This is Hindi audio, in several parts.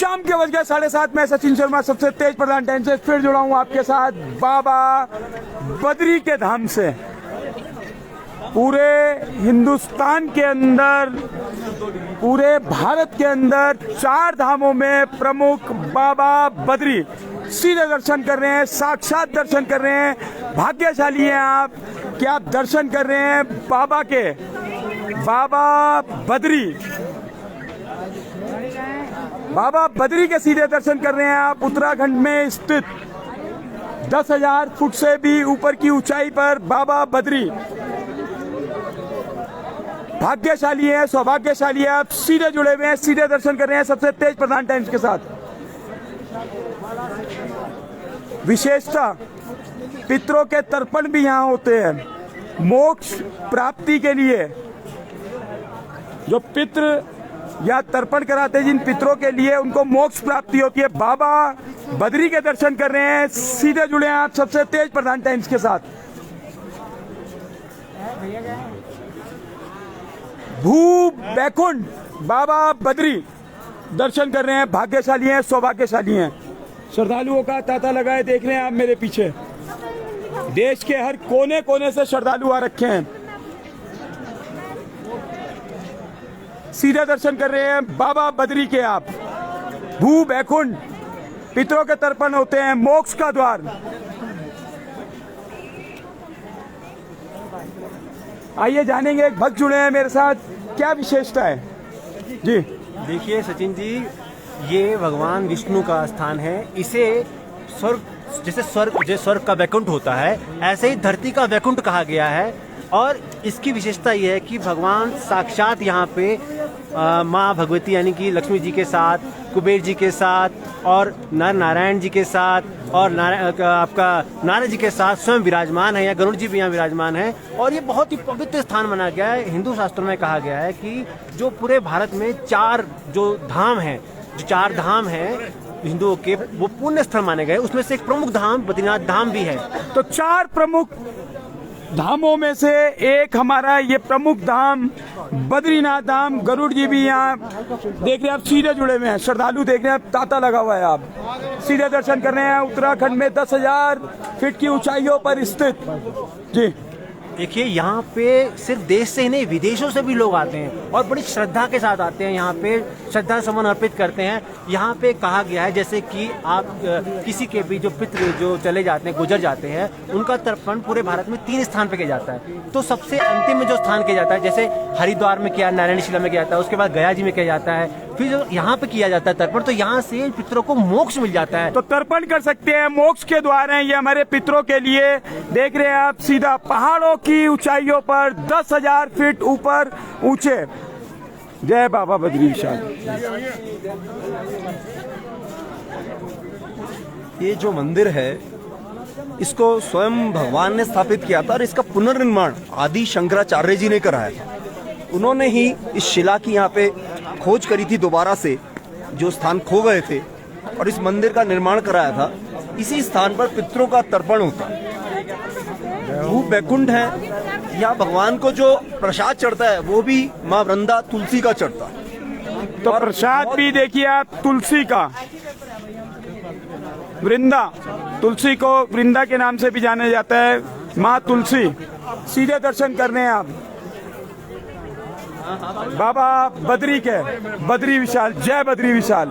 शाम के बज गए 7:30 में सचिन शर्मा सबसे तेज प्रधान टाइम से फिर जुड़ा हूं आपके साथ बाबा बद्री के धाम से। पूरे हिंदुस्तान के अंदर, पूरे भारत के अंदर 4 धामों में प्रमुख बाबा बद्री सीधे दर्शन कर रहे हैं, साक्षात दर्शन कर रहे हैं। भाग्यशाली हैं आप कि आप दर्शन कर रहे हैं बाबा के, बाबा बद्री, बाबा बद्री के सीधे दर्शन कर रहे हैं आप। उत्तराखंड में स्थित 10,000 फुट से भी ऊपर की ऊंचाई पर बाबा बद्री। भाग्यशाली है, सौभाग्यशाली है, आप सीधे जुड़े हुए हैं, सीधे दर्शन कर रहे हैं सबसे तेज प्रधान टाइम्स के साथ। विशेषता पितरों के तर्पण भी यहाँ होते हैं। मोक्ष प्राप्ति के लिए जो पितृ या तर्पण कराते हैं, जिन पितरों के लिए उनको मोक्ष प्राप्ति होती है। बाबा बद्री के दर्शन कर रहे हैं, सीधे जुड़े हैं आप सबसे तेज प्रधान टाइम्स के साथ। भू बैकुंठ बाबा बद्री दर्शन कर रहे हैं। भाग्यशाली हैं, सौभाग्यशाली हैं। श्रद्धालुओं का तांता लगा है, देख रहे हैं आप मेरे पीछे। देश के हर कोने कोने से श्रद्धालु आ रखे हैं, सीधे दर्शन कर रहे हैं बाबा बद्री के आप। भू बैकुंठ पितरों के तर्पण होते हैं, मोक्ष का द्वार। आइए जानेंगे, एक भक्त जुड़े हैं मेरे साथ, क्या विशेषता है जी। देखिए सचिन जी, ये भगवान विष्णु का स्थान है। इसे स्वर्ग, जैसे स्वर्ग का वैकुंठ होता है, ऐसे ही धरती का वैकुंठ कहा गया है। और इसकी विशेषता ये है कि भगवान साक्षात यहाँ पे माँ भगवती यानी कि लक्ष्मी जी के साथ, कुबेर जी के साथ और नर नारायण जी के साथ और आपका नारद जी के साथ स्वयं विराजमान है, या गरुड़ जी भी यहाँ विराजमान है। और ये बहुत ही पवित्र स्थान माना गया है। हिंदू शास्त्रों में कहा गया है कि जो पूरे भारत में 4 जो धाम हैं, जो 4 धाम हैं हिंदुओं के, वो पुण्य स्थल माने गए। उसमें से एक प्रमुख धाम बद्रीनाथ धाम भी है। तो 4 प्रमुख धामों में से एक हमारा ये प्रमुख धाम बद्रीनाथ धाम। गरुड़ जी भी यहाँ देख रहे हैं आप, सीधे जुड़े हुए हैं। श्रद्धालु देख रहे हैं, तांता लगा हुआ है, आप सीधे दर्शन कर रहे हैं। उत्तराखंड में 10,000 फीट की ऊंचाइयों पर स्थित जी। देखिए यहाँ पे सिर्फ देश से ही नहीं, विदेशों से भी लोग आते हैं और बड़ी श्रद्धा के साथ आते हैं। यहाँ पे श्रद्धा सुमन अर्पित करते हैं। यहाँ पे कहा गया है जैसे कि आप किसी के भी जो पितृ जो चले जाते हैं, गुजर जाते हैं, उनका तर्पण पूरे भारत में 3 स्थान पे किया जाता है। तो सबसे अंतिम में जो स्थान किया जाता है, जैसे हरिद्वार में किया, नारायणशिला में किया जाता है, उसके बाद गया जी में किया जाता है, फिर जो यहाँ पे किया जाता है तर्पण, तो यहाँ से पितरों को मोक्ष मिल जाता है। तो तर्पण कर सकते हैं, मोक्ष के द्वार हैं ये हमारे पितरों के लिए। देख रहे हैं आप, सीधा पहाड़ों की ऊंचाइयों पर 10,000 फीट ऊपर ऊंचे। जय बाबा बद्री विशाल। ये जो मंदिर है, इसको स्वयं भगवान ने स्थापित किया था और इसका पुनर्निर्माण आदि शंकराचार्य जी ने कराया था। उन्होंने ही इस शिला की यहाँ पे खोज करी थी दोबारा से, जो स्थान खो गए थे, और इस मंदिर का निर्माण कराया था। इसी स्थान पर पितरों का तर्पण होता है। भू बैकुंठ है, यहाँ भगवान को जो प्रसाद चढ़ता है वो भी माँ वृंदा तुलसी का चढ़ता है। तो प्रसाद भी देखिए आप तुलसी का, वृंदा, तुलसी को वृंदा के नाम से भी जाना जाता है, माँ तुलसी। सीधे दर्शन करने हैं आप बाबा बद्री के, बद्री विशाल। जय बद्री विशाल।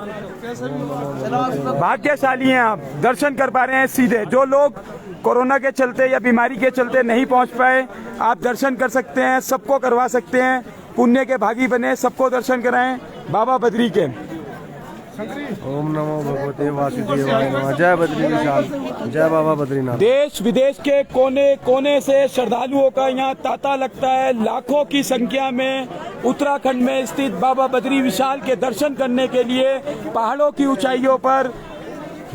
भाग्यशाली हैं आप, दर्शन कर पा रहे हैं सीधे। जो लोग कोरोना के चलते या बीमारी के चलते नहीं पहुंच पाए, आप दर्शन कर सकते हैं, सबको करवा सकते हैं। पुण्य के भागी बने, सबको दर्शन कराएं बाबा बद्री के। ओम नमो भगवते वासुदेवाय नमः। जय बद्री विशाल, जय बाबा बद्रीनाथ। देश विदेश के कोने कोने से श्रद्धालुओं का यहाँ तांता लगता है। लाखों की संख्या में उत्तराखंड में स्थित बाबा बद्री विशाल के दर्शन करने के लिए पहाड़ों की ऊंचाइयों पर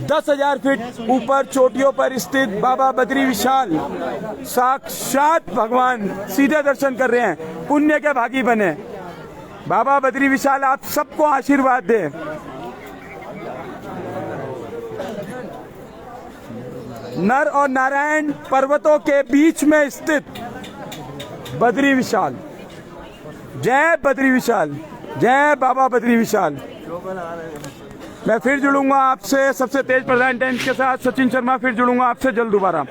10,000 फीट ऊपर चोटियों पर स्थित बाबा बद्री विशाल साक्षात भगवान सीधे दर्शन कर रहे हैं। पुण्य के भागी बने। बाबा बद्री विशाल आप सबको आशीर्वाद दे। नर और नारायण पर्वतों के बीच में स्थित बद्री विशाल। जय बद्री विशाल, जय बाबा बद्री विशाल। मैं फिर जुड़ूंगा आपसे सबसे तेज प्रधान टाइम्स के साथ। सचिन शर्मा फिर जुड़ूंगा आपसे जल्द दोबारा।